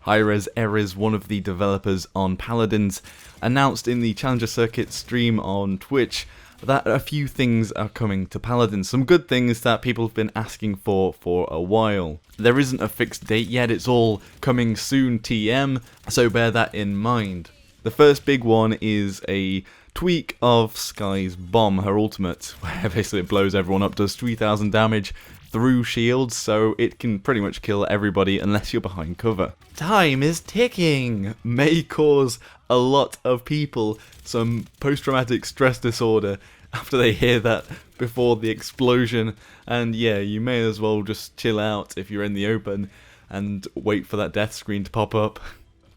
HiRez, one of the developers on Paladins, announced in the Challenger Circuit stream on Twitch that a few things are coming to Paladins. Some good things that people have been asking for a while. There isn't a fixed date yet, it's all coming soon TM, so bear that in mind. The first big one is a tweak of Skye's bomb, her ultimate, where basically it blows everyone up, does 3000 damage through shields, so it can pretty much kill everybody unless you're behind cover. Time is ticking! May cause a lot of people some post-traumatic stress disorder after they hear that before the explosion, and yeah, you may as well just chill out if you're in the open and wait for that death screen to pop up.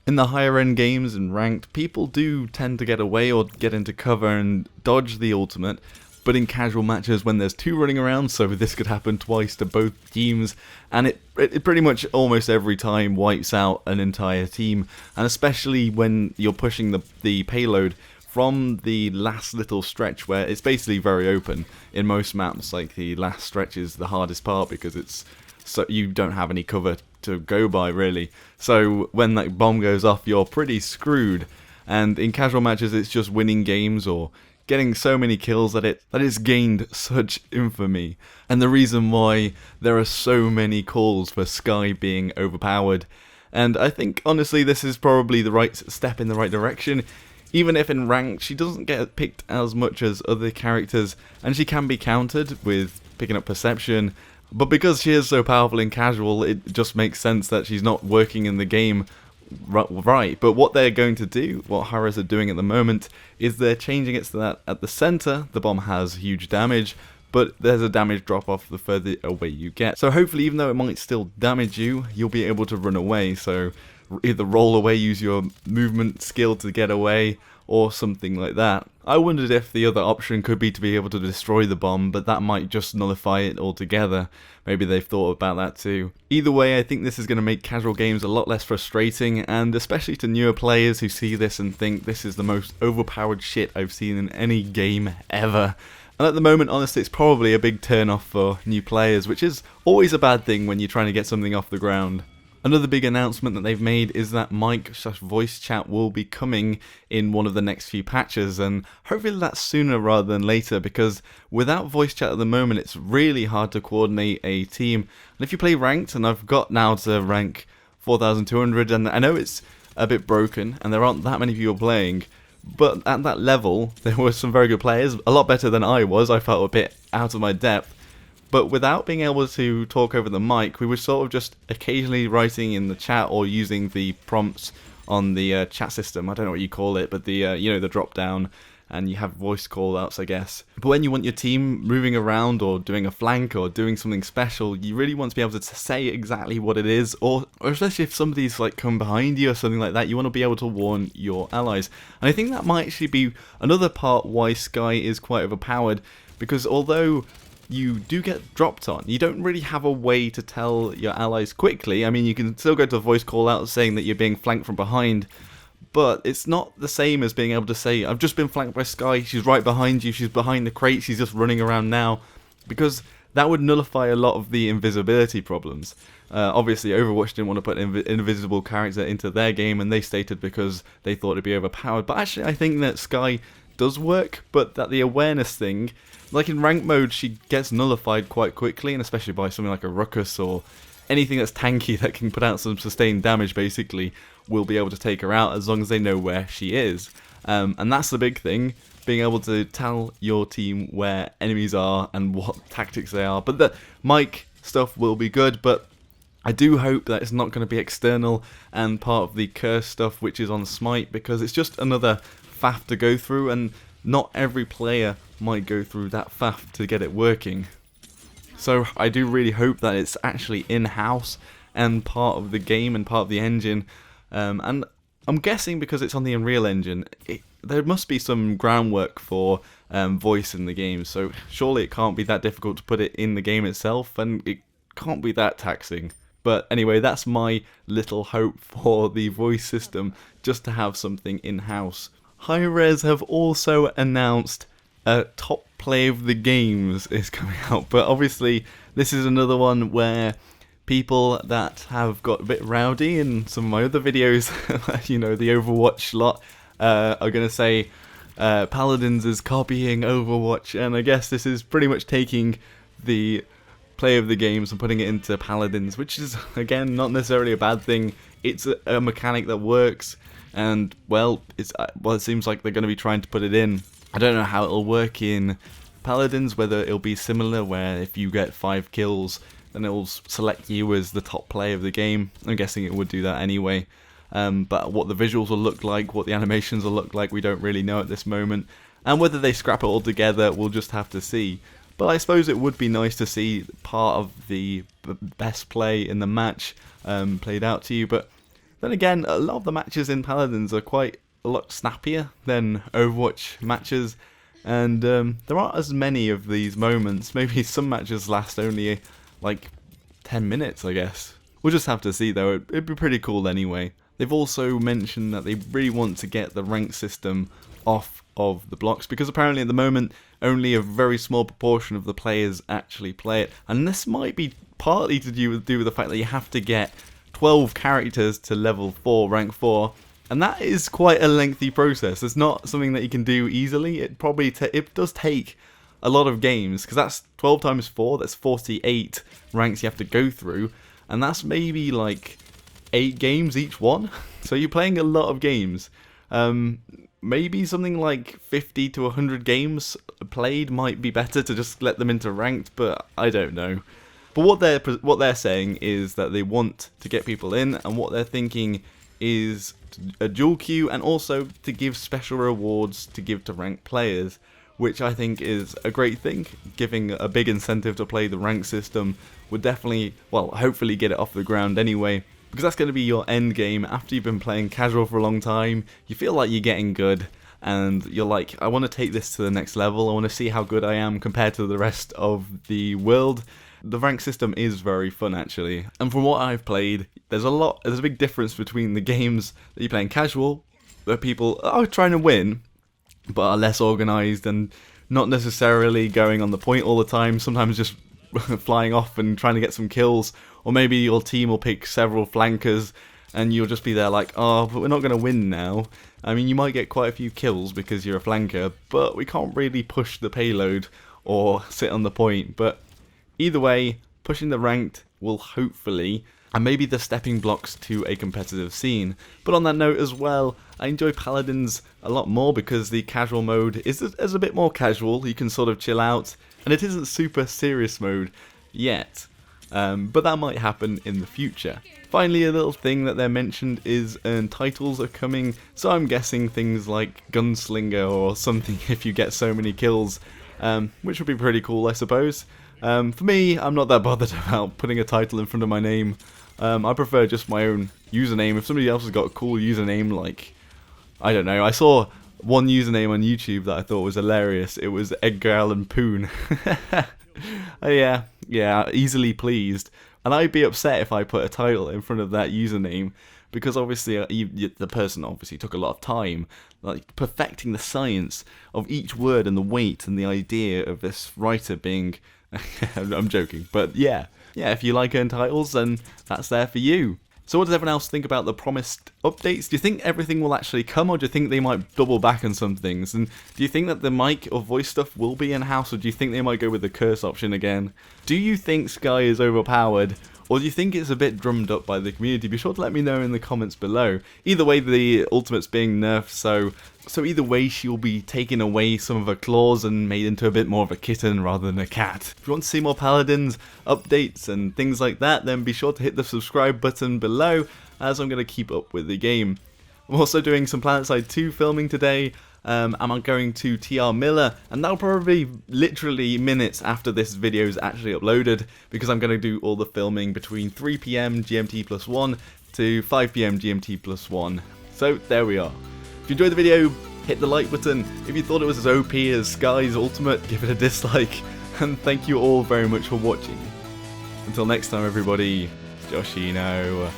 In the higher end games and ranked, people do tend to get away or get into cover and dodge the ultimate, but in casual matches when there's two running around, so this could happen twice to both teams, and it pretty much almost every time wipes out an entire team, and especially when you're pushing the payload from the last little stretch where it's basically very open in most maps. Like the last stretch is the hardest part because it's so you don't have any cover to go by really. So when that bomb goes off, you're pretty screwed. And in casual matches, it's just winning games or getting so many kills that it's gained such infamy. And the reason why there are so many calls for Skye being overpowered. And I think honestly this is probably the right step in the right direction. Even if in ranked she doesn't get picked as much as other characters, and she can be countered with picking up perception, but because she is so powerful in casual, it just makes sense that she's not working in the game right. But what they're going to do, what HiRez are doing at the moment, is they're changing it so that at the center the bomb has huge damage, but there's a damage drop off the further away you get. So hopefully, even though it might still damage you, you'll be able to run away. So either roll away, use your movement skill to get away, or something like that. I wondered if the other option could be to be able to destroy the bomb, but that might just nullify it altogether. Maybe they've thought about that too. Either way, I think this is going to make casual games a lot less frustrating, and especially to newer players who see this and think this is the most overpowered shit I've seen in any game ever. And at the moment, honestly, it's probably a big turn off for new players, which is always a bad thing when you're trying to get something off the ground. Another big announcement that they've made is that mic/voice chat will be coming in one of the next few patches, and hopefully that's sooner rather than later, because without voice chat at the moment it's really hard to coordinate a team. And if you play ranked, and I've got now to rank 4200, and I know it's a bit broken and there aren't that many people playing, but at that level there were some very good players, a lot better than I was. I felt a bit out of my depth. But without being able to talk over the mic, we were sort of just occasionally writing in the chat or using the prompts on the chat system. I don't know what you call it, but the the drop down, and you have voice call outs, I guess. But when you want your team moving around or doing a flank or doing something special, you really want to be able to say exactly what it is, or especially if somebody's like come behind you or something like that, you want to be able to warn your allies. And I think that might actually be another part why Skye is quite overpowered, because although you do get dropped on, you don't really have a way to tell your allies quickly. I mean, you can still go to a voice call out saying that you're being flanked from behind, but it's not the same as being able to say, I've just been flanked by Skye, she's right behind you, she's behind the crate, she's just running around now, because that would nullify a lot of the invisibility problems. Obviously, Overwatch didn't want to put an invisible character into their game, and they stated because they thought it'd be overpowered, but actually I think that Skye does work, but that the awareness thing, like in rank mode, she gets nullified quite quickly, and especially by something like a Ruckus or anything that's tanky that can put out some sustained damage, basically, will be able to take her out as long as they know where she is. And that's the big thing, being able to tell your team where enemies are and what tactics they are. But the mic stuff will be good, but I do hope that it's not going to be external and part of the curse stuff which is on Smite, because it's just another faff to go through, and not every player might go through that faff to get it working. So I do really hope that it's actually in-house and part of the game and part of the engine, and I'm guessing because it's on the Unreal Engine, there must be some groundwork for voice in the game, so surely it can't be that difficult to put it in the game itself, and it can't be that taxing. But anyway, that's my little hope for the voice system, just to have something in-house. HiRez have also announced Top Play of the Games is coming out, but obviously this is another one where people that have got a bit rowdy in some of my other videos, you know, the Overwatch lot, are going to say Paladins is copying Overwatch, and I guess this is pretty much taking the play of the games and putting it into Paladins, which is, again, not necessarily a bad thing. It's a mechanic that works, and, well, it seems like they're going to be trying to put it in. I don't know how it'll work in Paladins, whether it'll be similar, where if you get 5 kills, then it will select you as the top player of the game. I'm guessing it would do that anyway. But what the visuals will look like, what the animations will look like, we don't really know at this moment. And whether they scrap it all together, we'll just have to see. But I suppose it would be nice to see part of the best play in the match played out to you. But then again, a lot of the matches in Paladins are quite a lot snappier than Overwatch matches. And there aren't as many of these moments. Maybe some matches last only like 10 minutes, I guess. We'll just have to see though. It'd be pretty cool anyway. They've also mentioned that they really want to get the rank system off of the blocks, because apparently at the moment only a very small proportion of the players actually play it. And this might be partly to do with the fact that you have to get 12 characters to level 4, rank 4. And that is quite a lengthy process. It's not something that you can do easily. It probably it does take a lot of games, because that's 12 times 4, that's 48 ranks you have to go through, and that's maybe like 8 games each one. So you're playing a lot of games. Maybe something like 50 to 100 games played might be better to just let them into ranked, but I don't know. But what they're saying is that they want to get people in, and what they're thinking is a dual queue, and also to give special rewards to give to ranked players, which I think is a great thing. Giving a big incentive to play the rank system would definitely, well, hopefully get it off the ground anyway, because that's going to be your end game. After you've been playing casual for a long time, you feel like you're getting good, and you're like, I want to take this to the next level, I want to see how good I am compared to the rest of the world. The rank system is very fun actually, and from what I've played, there's a big difference between the games that you're playing casual, where people are trying to win, but are less organised and not necessarily going on the point all the time, sometimes just flying off and trying to get some kills, or maybe your team will pick several flankers and you'll just be there like, oh, but we're not going to win now. I mean, you might get quite a few kills because you're a flanker, but we can't really push the payload or sit on the point. But either way, pushing the ranked will hopefully, and maybe the stepping blocks to a competitive scene. But on that note as well, I enjoy Paladins a lot more because the casual mode is a bit more casual. You can sort of chill out, and it isn't super serious mode yet. But that might happen in the future. Finally, a little thing that they mentioned is titles are coming, so I'm guessing things like Gunslinger or something if you get so many kills, which would be pretty cool, I suppose. For me, I'm not that bothered about putting a title in front of my name. I prefer just my own username. If somebody else has got a cool username, like, I don't know, I saw one username on YouTube that I thought was hilarious. It was Edgar Allan Poon. Yeah, easily pleased. And I'd be upset if I put a title in front of that username, because obviously the person obviously took a lot of time, like perfecting the science of each word and the weight and the idea of this writer being... I'm joking, but yeah, if you like earned titles, then that's there for you. So what does everyone else think about the promised updates? Do you think everything will actually come, or do you think they might double back on some things? And do you think that the mic or voice stuff will be in-house, or do you think they might go with the curse option again? Do you think Skye is overpowered, or do you think it's a bit drummed up by the community? Be sure to let me know in the comments below. Either way, the ultimate's being nerfed, so either way she will be taking away some of her claws and made into a bit more of a kitten rather than a cat. If you want to see more Paladins updates and things like that, then be sure to hit the subscribe button below, as I'm going to keep up with the game. I'm also doing some PlanetSide 2 filming today. I'm going to TR Miller, and that'll probably be literally minutes after this video is actually uploaded, because I'm going to do all the filming between 3 PM GMT plus 1 to 5 PM GMT plus 1. So there we are. If you enjoyed the video, hit the like button. If you thought it was as OP as Skye's ultimate, give it a dislike. And thank you all very much for watching. Until next time everybody, Joshino.